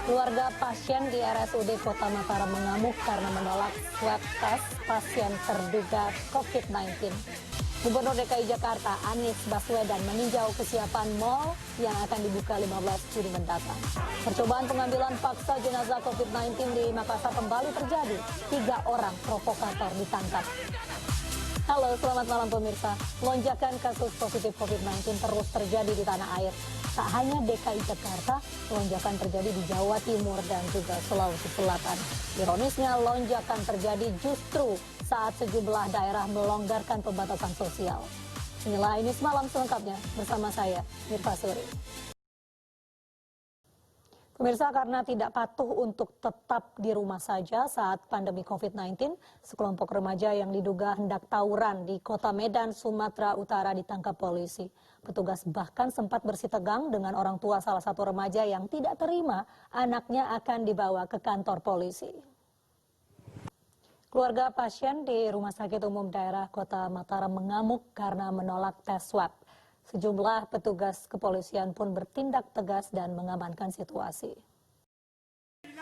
Keluarga pasien di RSUD Kota Mataram mengamuk karena menolak swab test pasien terduga COVID-19. Gubernur DKI Jakarta Anies Baswedan meninjau kesiapan mal yang akan dibuka 15 Juni mendatang. Percobaan pengambilan paksa jenazah COVID-19 di Makassar kembali terjadi. 3 orang provokator ditangkap. Halo, selamat malam pemirsa. Lonjakan kasus positif COVID-19 terus terjadi di tanah air. Tak hanya DKI Jakarta, lonjakan terjadi di Jawa Timur dan juga Sulawesi Selatan. Ironisnya, lonjakan terjadi justru saat sejumlah daerah melonggarkan pembatasan sosial. Inilah Ini Semalam selengkapnya bersama saya, Mirva Suri. Pemirsa, karena tidak patuh untuk tetap di rumah saja saat pandemi COVID-19, sekelompok remaja yang diduga hendak tawuran di Kota Medan, Sumatera Utara ditangkap polisi. Petugas bahkan sempat bersitegang dengan orang tua salah satu remaja yang tidak terima anaknya akan dibawa ke kantor polisi. Keluarga pasien di Rumah Sakit Umum Daerah Kota Mataram mengamuk karena menolak tes swab. Sejumlah petugas kepolisian pun bertindak tegas dan mengamankan situasi.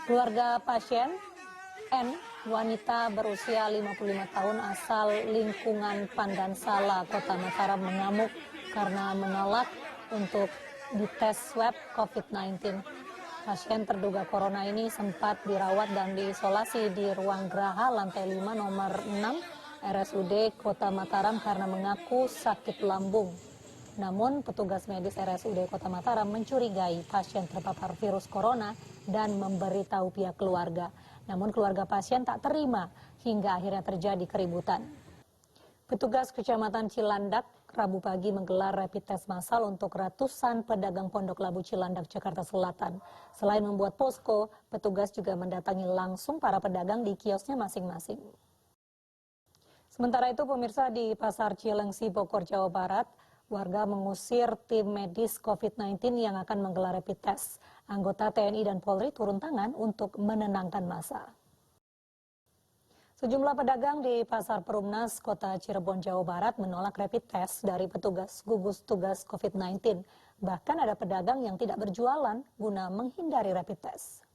Keluarga pasien N, wanita berusia 55 tahun asal lingkungan Pandansala, Kota Mataram mengamuk karena menolak untuk dites swab COVID-19. Pasien terduga corona ini sempat dirawat dan diisolasi di ruang Graha lantai 5 nomor 6 RSUD Kota Mataram karena mengaku sakit lambung. Namun petugas medis RSUD Kota Mataram mencurigai pasien terpapar virus corona dan memberitahu pihak keluarga. Namun keluarga pasien tak terima hingga akhirnya terjadi keributan. Petugas Kecamatan Cilandak Rabu pagi menggelar rapid test massal untuk ratusan pedagang Pondok Labu Cilandak, Jakarta Selatan. Selain membuat posko, petugas juga mendatangi langsung para pedagang di kiosnya masing-masing. Sementara itu pemirsa, di Pasar Cilengsi, Bogor, Jawa Barat, warga mengusir tim medis COVID-19 yang akan menggelar rapid test. Anggota TNI dan Polri turun tangan untuk menenangkan massa. Sejumlah pedagang di Pasar Perumnas, Kota Cirebon, Jawa Barat menolak rapid test dari petugas gugus tugas COVID-19. Bahkan ada pedagang yang tidak berjualan guna menghindari rapid test.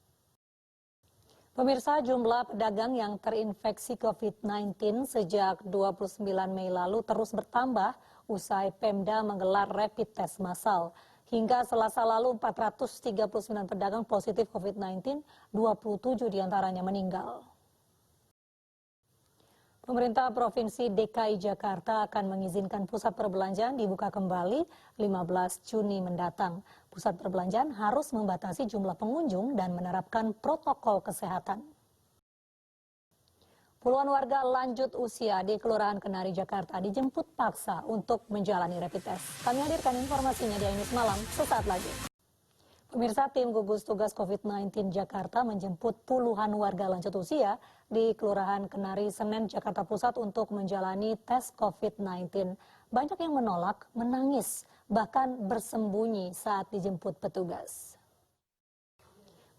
Pemirsa, jumlah pedagang yang terinfeksi COVID-19 sejak 29 Mei lalu terus bertambah usai Pemda menggelar rapid test massal. Hingga Selasa lalu 439 pedagang positif COVID-19, 27 diantaranya meninggal. Pemerintah Provinsi DKI Jakarta akan mengizinkan pusat perbelanjaan dibuka kembali 15 Juni mendatang. Pusat perbelanjaan harus membatasi jumlah pengunjung dan menerapkan protokol kesehatan. Puluhan warga lanjut usia di Kelurahan Kenari, Jakarta dijemput paksa untuk menjalani rapid test. Kami hadirkan informasinya di Ini Semalam sesaat lagi. Pemirsa, tim gugus tugas COVID-19 Jakarta menjemput puluhan warga lanjut usia di Kelurahan Kenari, Senen, Jakarta Pusat untuk menjalani tes COVID-19. Banyak yang menolak, menangis, bahkan bersembunyi saat dijemput petugas.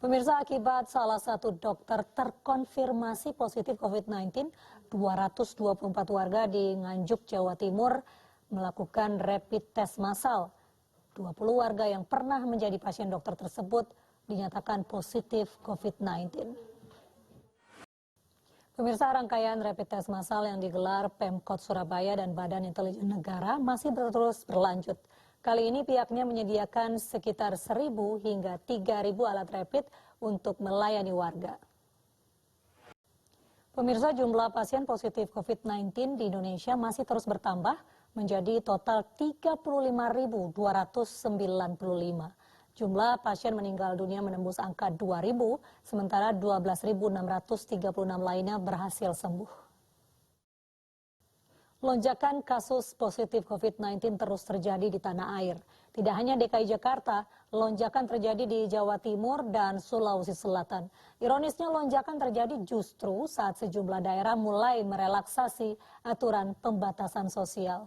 Pemirsa, akibat salah satu dokter terkonfirmasi positif COVID-19, 224 warga di Nganjuk, Jawa Timur melakukan rapid test massal. 20 warga yang pernah menjadi pasien dokter tersebut dinyatakan positif COVID-19. Pemirsa, rangkaian rapid test massal yang digelar Pemkot Surabaya dan Badan Intelijen Negara masih terus berlanjut. Kali ini pihaknya menyediakan sekitar 1.000 hingga 3.000 alat rapid untuk melayani warga. Pemirsa, jumlah pasien positif COVID-19 di Indonesia masih terus bertambah menjadi total 35.295. Jumlah pasien meninggal dunia menembus angka 2.000, sementara 12.636 lainnya berhasil sembuh. Lonjakan kasus positif COVID-19 terus terjadi di tanah air. Tidak hanya DKI Jakarta, lonjakan terjadi di Jawa Timur dan Sulawesi Selatan. Ironisnya, lonjakan terjadi justru saat sejumlah daerah mulai merelaksasi aturan pembatasan sosial.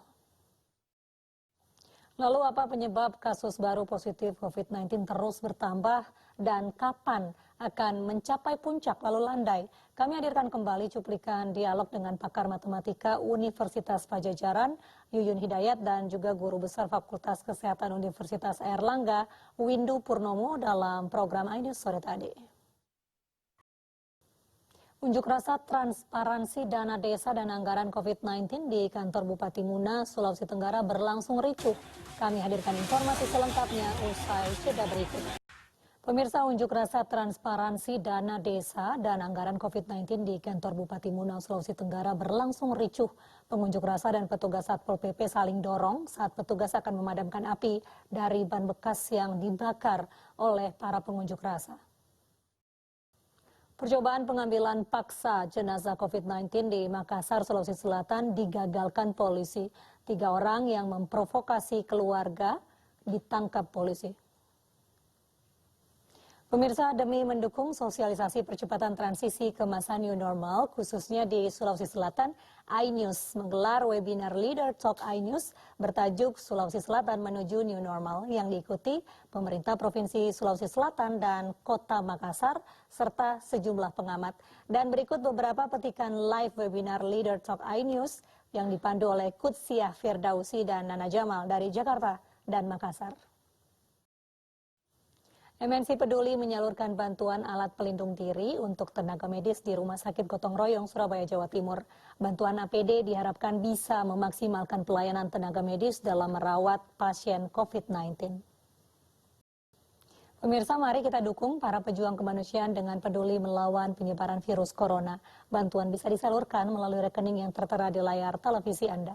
Lalu apa penyebab kasus baru positif COVID-19 terus bertambah dan kapan akan mencapai puncak lalu landai? Kami hadirkan kembali cuplikan dialog dengan pakar matematika Universitas Padjadjaran, Yuyun Hidayat, dan juga guru besar Fakultas Kesehatan Universitas Airlangga, Windu Purnomo, dalam program iNews sore tadi. Unjuk rasa transparansi dana desa dan anggaran COVID-19 di kantor Bupati Muna, Sulawesi Tenggara berlangsung ricuh. Kami hadirkan informasi selengkapnya usai jeda berikut. Pemirsa, unjuk rasa transparansi dana desa dan anggaran COVID-19 di kantor Bupati Muna, Sulawesi Tenggara berlangsung ricuh. Pengunjuk rasa dan petugas Satpol PP saling dorong saat petugas akan memadamkan api dari ban bekas yang dibakar oleh para pengunjuk rasa. Percobaan pengambilan paksa jenazah COVID-19 di Makassar, Sulawesi Selatan digagalkan polisi. 3 orang yang memprovokasi keluarga ditangkap polisi. Pemirsa, demi mendukung sosialisasi percepatan transisi ke masa new normal, khususnya di Sulawesi Selatan, iNews menggelar webinar Leader Talk iNews bertajuk Sulawesi Selatan Menuju New Normal yang diikuti pemerintah Provinsi Sulawesi Selatan dan Kota Makassar, serta sejumlah pengamat. Dan berikut beberapa petikan live webinar Leader Talk iNews yang dipandu oleh Kutsiah Firdausi dan Nana Jamal dari Jakarta dan Makassar. MNC Peduli menyalurkan bantuan alat pelindung diri untuk tenaga medis di Rumah Sakit Gotong Royong, Surabaya, Jawa Timur. Bantuan APD diharapkan bisa memaksimalkan pelayanan tenaga medis dalam merawat pasien COVID-19. Pemirsa, mari kita dukung para pejuang kemanusiaan dengan peduli melawan penyebaran virus corona. Bantuan bisa disalurkan melalui rekening yang tertera di layar televisi Anda.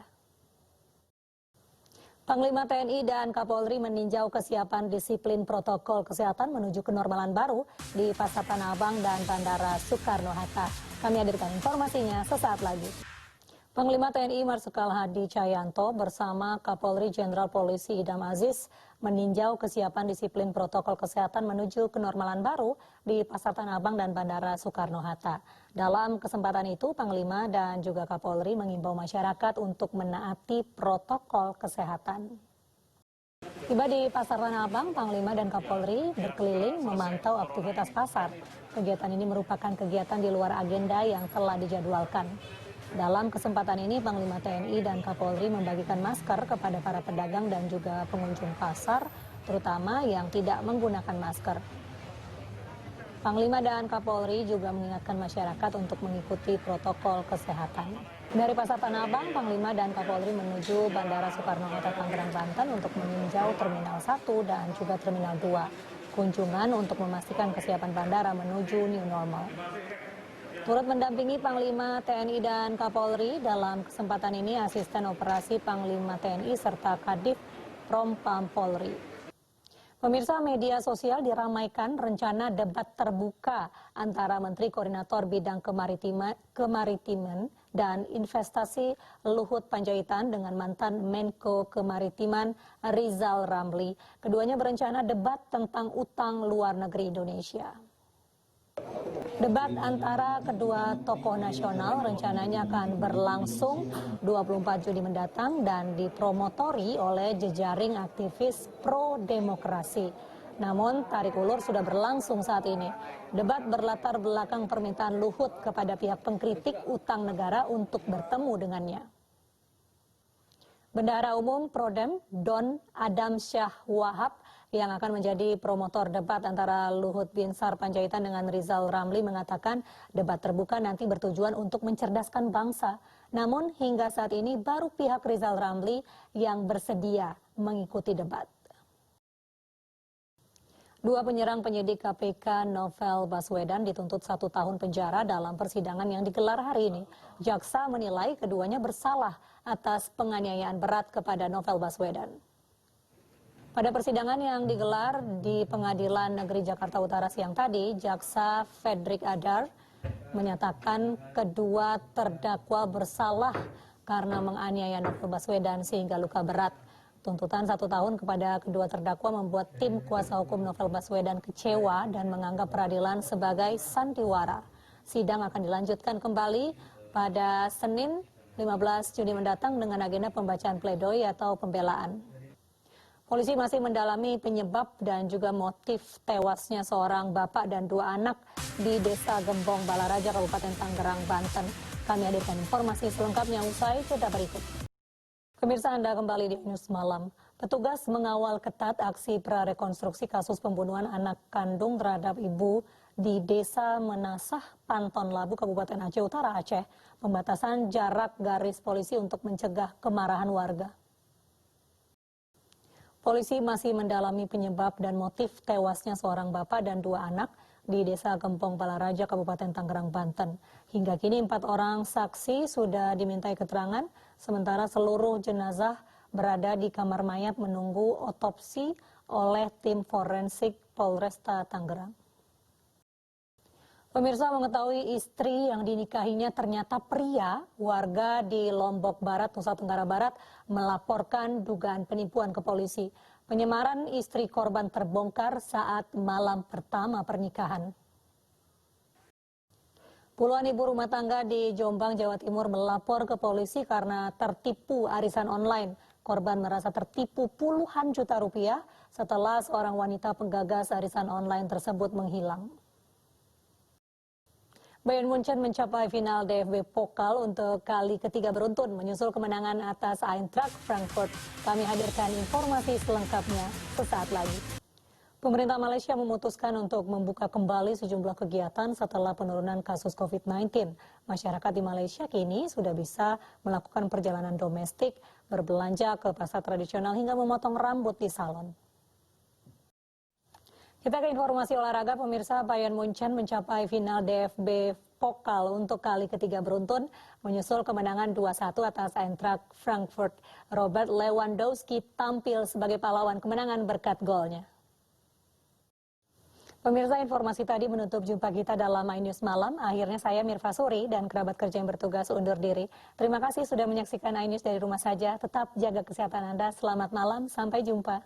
Panglima TNI dan Kapolri meninjau kesiapan disiplin protokol kesehatan menuju kenormalan baru di Pasar Tanah Abang dan Bandara Soekarno-Hatta. Kami hadirkan informasinya sesaat lagi. Panglima TNI Marsikal Hadi Cahyanto bersama Kapolri Jenderal Polisi Idam Aziz meninjau kesiapan disiplin protokol kesehatan menuju kenormalan baru di Pasar Tanah Abang dan Bandara Soekarno-Hatta. Dalam kesempatan itu, Panglima dan juga Kapolri mengimbau masyarakat untuk menaati protokol kesehatan. Tiba di Pasar Tanah Abang, Panglima dan Kapolri berkeliling memantau aktivitas pasar. Kegiatan ini merupakan kegiatan di luar agenda yang telah dijadwalkan. Dalam kesempatan ini, Panglima TNI dan Kapolri membagikan masker kepada para pedagang dan juga pengunjung pasar, terutama yang tidak menggunakan masker. Panglima dan Kapolri juga mengingatkan masyarakat untuk mengikuti protokol kesehatan. Dari Pasar Tanah Abang, Panglima dan Kapolri menuju Bandara Soekarno-Hatta, Tangerang, Banten untuk meninjau Terminal 1 dan juga Terminal 2. Kunjungan untuk memastikan kesiapan bandara menuju new normal. Turut mendampingi Panglima TNI dan Kapolri dalam kesempatan ini Asisten Operasi Panglima TNI serta Kadif Prompam Polri. Pemirsa, media sosial diramaikan rencana debat terbuka antara Menteri Koordinator Bidang Kemaritiman dan Investasi Luhut Panjaitan dengan mantan Menko Kemaritiman Rizal Ramli. Keduanya berencana debat tentang utang luar negeri Indonesia. Debat antara kedua tokoh nasional rencananya akan berlangsung 24 Juni mendatang dan dipromotori oleh jejaring aktivis pro-demokrasi. Namun tarik ulur sudah berlangsung saat ini. Debat berlatar belakang permintaan Luhut kepada pihak pengkritik utang negara untuk bertemu dengannya. Bendahara Umum Prodem Don Adam Syah Wahab yang akan menjadi promotor debat antara Luhut Binsar Panjaitan dengan Rizal Ramli mengatakan debat terbuka nanti bertujuan untuk mencerdaskan bangsa. Namun hingga saat ini baru pihak Rizal Ramli yang bersedia mengikuti debat. Dua penyerang penyidik KPK Novel Baswedan dituntut 1 tahun penjara dalam persidangan yang digelar hari ini. Jaksa menilai keduanya bersalah atas penganiayaan berat kepada Novel Baswedan. Pada persidangan yang digelar di Pengadilan Negeri Jakarta Utara siang tadi, Jaksa Fredrik Adar menyatakan kedua terdakwa bersalah karena menganiaya Novel Baswedan sehingga luka berat. Tuntutan 1 tahun kepada kedua terdakwa membuat tim kuasa hukum Novel Baswedan kecewa dan menganggap peradilan sebagai sandiwara. Sidang akan dilanjutkan kembali pada Senin 15 Juni mendatang dengan agenda pembacaan pledoi atau pembelaan. Polisi masih mendalami penyebab dan juga motif tewasnya seorang bapak dan dua anak di Desa Gembong, Balaraja, Kabupaten Tangerang, Banten. Kami hadirkan informasi selengkapnya usai jeda berikut. Pemirsa, Anda kembali di News Malam. Petugas mengawal ketat aksi prarekonstruksi kasus pembunuhan anak kandung terhadap ibu di Desa Menasah, Panton Labu, Kabupaten Aceh Utara, Aceh. Pembatasan jarak garis polisi untuk mencegah kemarahan warga. Polisi masih mendalami penyebab dan motif tewasnya seorang bapak dan dua anak di Desa Gembong, Balaraja, Kabupaten Tangerang, Banten. Hingga kini 4 orang saksi sudah dimintai keterangan, sementara seluruh jenazah berada di kamar mayat menunggu otopsi oleh tim forensik Polresta Tangerang. Pemirsa, mengetahui istri yang dinikahinya ternyata pria, warga di Lombok Barat, Nusa Tenggara Barat melaporkan dugaan penipuan ke polisi. Penyamaran istri korban terbongkar saat malam pertama pernikahan. Puluhan ibu rumah tangga di Jombang, Jawa Timur melapor ke polisi karena tertipu arisan online. Korban merasa tertipu puluhan juta rupiah setelah seorang wanita penggagas arisan online tersebut menghilang. Bayern Munchen mencapai final DFB Pokal untuk kali ketiga beruntun menyusul kemenangan atas Eintracht Frankfurt. Kami hadirkan informasi selengkapnya sesaat lagi. Pemerintah Malaysia memutuskan untuk membuka kembali sejumlah kegiatan setelah penurunan kasus COVID-19. Masyarakat di Malaysia kini sudah bisa melakukan perjalanan domestik, berbelanja ke pasar tradisional hingga memotong rambut di salon. Kita ke informasi olahraga, pemirsa. Bayern Munchen mencapai final DFB Pokal untuk kali ketiga beruntun menyusul kemenangan 2-1 atas Eintracht Frankfurt. Robert Lewandowski tampil sebagai pahlawan kemenangan berkat golnya. Pemirsa, informasi tadi menutup jumpa kita dalam iNews Malam. Akhirnya saya Mirva Suri dan kerabat kerja yang bertugas undur diri. Terima kasih sudah menyaksikan iNews dari rumah saja. Tetap jaga kesehatan Anda. Selamat malam, sampai jumpa.